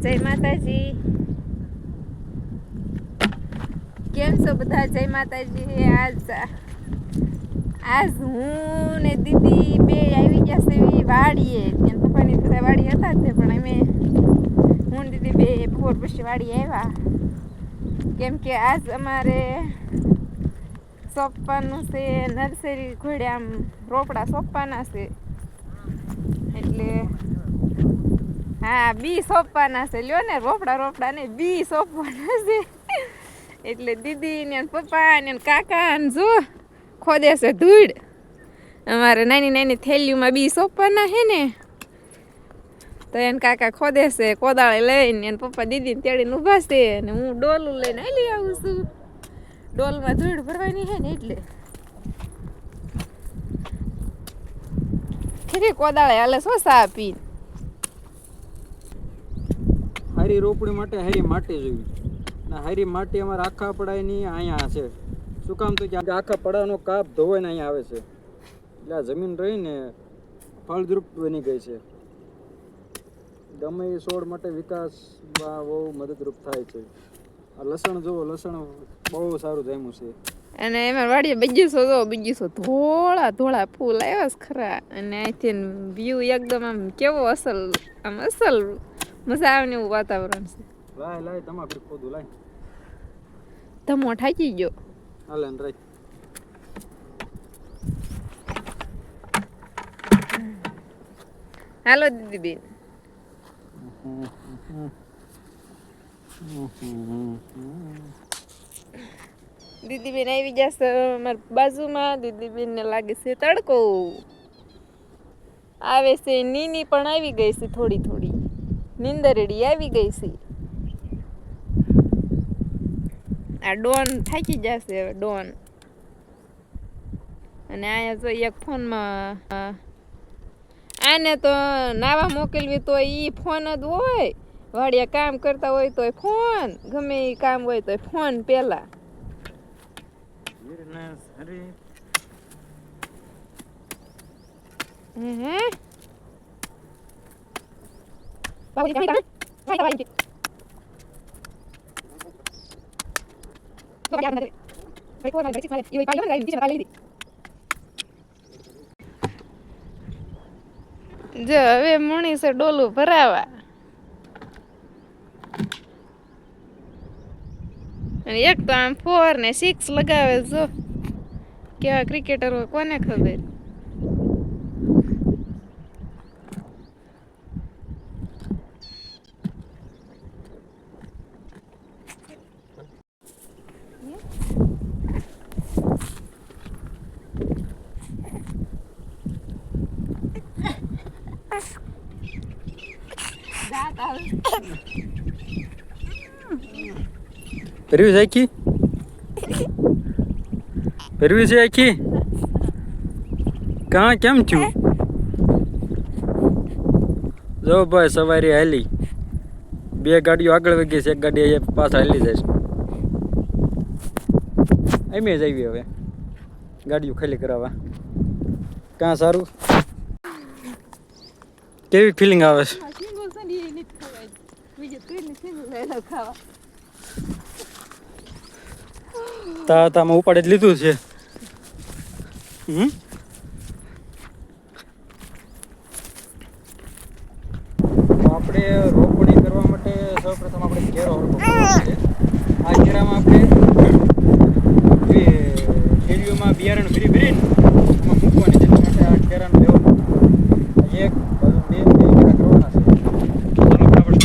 જય માતાજી. કેમ છો બધા? જય માતાજી. આજ હું ને દીદી બે આવી ગયા છે વાડીએ. ત્યાં પપ્પાની બધા વાડી હતા તે પણ અમે હું ને દીદી બે બપોર પછી વાડી આવ્યા. કેમ કે આજ અમારે સોંપવાનું છે નર્સરી ઘોડે આમ રોપડા સોંપવાના છે એટલે હા બી સોંપવાના છે. લ્યો ને રોપડા ને બી સોંપવાના છે એટલે દીદી ને પપ્પા ને કાકા ને જો ખોદે છે ધૂળ. અમારે નાની નાની થેલીઓમાં બી સોંપવાના છે ને તો એને કાકા ખોદે છે કોદાળે લઈને. એને પપ્પા દીદીને તેડીને ઊભા છે અને હું ડોલું લઈને હાલી આવું છું. ડોલમાં ધૂળ ભરવાની છે ને એટલે ખીરી કોદાળે હાલે શું સા પીને. હારી રોપડી માટે હારી માટી જોઈ ને હારી માટી અમારે આખા પડાયની અહીંયા છે. શું કામ તો કે આખા પડાનો કાપ ધોવાઈને અહીંયા આવે છે એટલે આ જમીન રહીને ફળદ્રુપ બની ગઈ છે. ગમે એ છોડ માટે વિકાસમાં બહુ મદદરૂપ થાય છે. આ લસણ જુઓ, લસણ બહુ સારું જામ્યું છે. અને એમાં વાડીએ બીજીસો ધોળા ધોળા ફૂલ આવ્યા છે ખરા. અને અહીંથી વ્યૂ એકદમ આમ કેવો અસલ મજા આવે ને એવું વાતાવરણ છે. લાય તમાકુ ખોદું લાય. ધમો ઠાકી ગયો. હાલે ને રાખ. હાલો દીદી બેન. દીદી બેન આવી જશે અમારી બાજુમાં. દીદી બેન ને લાગે છે તડકો આવે છે. નીની પણ આવી ગઈ છે થોડી થોડી. નીંદરડી આવી ગઈ છે. આ ડોન થાકી જશે હવે ડોન. અને અહીંયા જો એક ફોનમાં આને તો નાવા મોકલવી તો ઈ ફોન જ હોય. વાડિયા કામ કરતા હોય તો ફોન, ગમે એ કામ હોય તો ફોન પેલા. જો હવે મણી છે ડોલું ભરાવા. અને એક તો આમ 4 ને 6 લગાવે. જો કેવા ક્રિકેટર હોય કોને ખબર. પરવી છે આખી? પરવી છે આખી? કાં કેમ થયું? જો ભાઈ સવારી હાલી 2 ગાડીઓ આગળ વગી છે, 1 ગાડી પાછળ હાલી જાય છે. એમ જ આવી હવે ગાડીઓ ખાલી કરાવવા. કાં સારું? કેવી ફિલિંગ આવે છે? તામાં ઉપાડે જ લીધું છે. આપણે રોપણી કરવા માટે સૌપ્રથમ આપણે કેરો હરખો કરવો છે. આ કેરામાં આપણે થેલીઓમાં બિયારણ ભરીને એમાં મૂકવાની છે. માટે આ કેરાનું લેવું એક બાજુ બે કેરા કરવાના છે. ફટાફટ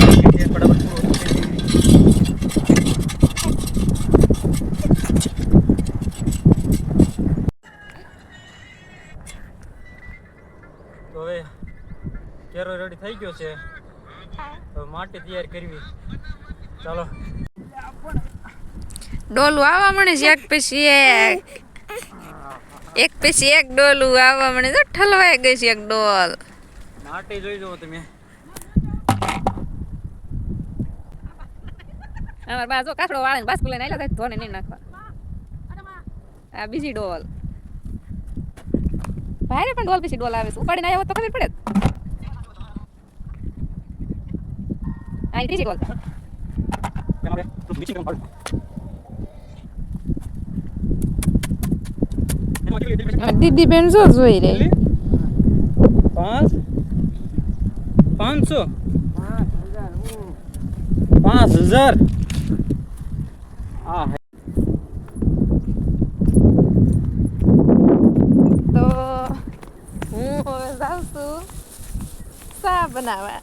તો હવે કેરો રેડી થઈ ગયો છે. હવે માટી તૈયાર કરવી. ચાલો ડોલું આવવા મળે છે એક પછી એક ડોલું આવવા મળે છે. ઠલવાઈ ગઈ છે એક ડોલ. માટી જોઈ જુઓ તમે. અમાર બાજુ કાકડો વાળીને બાસ્કુ લઈને આયલા થાય ધોને નહીં નાખવા. આ બીજી ડોલ. ભાઈ પણ ડોલ પછી ડોલ આવે છે. ઉપાડીને આવ્યા તો ખબર પડે. આ આ ત્રીજી કોલ દીદી બેન જો જોઈ રહી 500 5000 આ તો હું હવે જાઉં છું ચા બનાવવા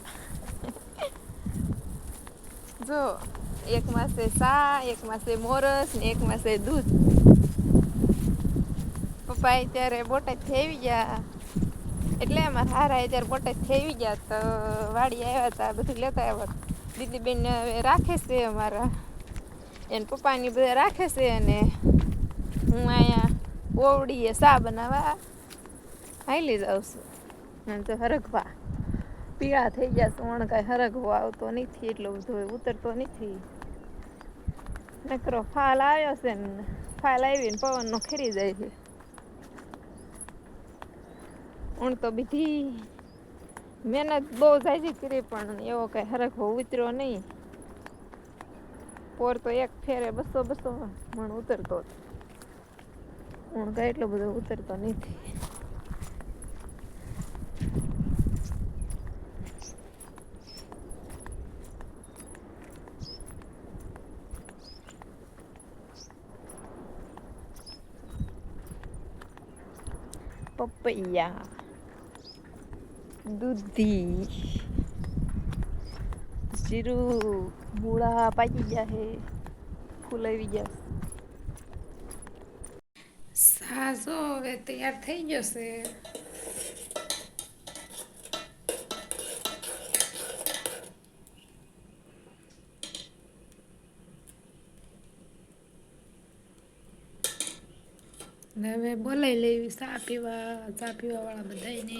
જો એકમાં છે ચા એકમાં છે મોરસ ને એકમાં છે દૂધ પપ્પા અત્યારે બોટાદથી આવી ગયા એટલે અમારા હારા અત્યારે બોટાદથી આવી ગયા તો વાડી આવ્યા હતા બધું લેતા આવ્યા દીદી બેન હવે રાખે છે અમારા એને પપ્પાની બધા રાખે છે અને હું અહીંયા ઓવડીએ ચા બનાવવા હાલી જાઉં છું અને તો હરખવા પીળા થઈ ગયા સોણ કાંઈ હરખવો આવતો નથી એટલો બધો ઉતરતો નથી નકરો ફાલ આવ્યો છે ને ફાલ આવીને પવનનો ખેરી જાય છે ઊણ તો બીજી મહેનત બહુ જાય છે કરી પણ એવો કાંઈ હરખવો ઉતર્યો નહીં પોર તો એક ફેરે 200 મણ ઉતરતો ઊણ કાંઈ એટલો બધો ઉતરતો નથી પપૈયા દૂધી જીરું મૂળા પાકી ગયા હે ફૂલ આવી ગયા સાજો હવે તૈયાર થઈ ગયો છે હવે બોલાવી લેવી ચા પીવા વાળા બધાને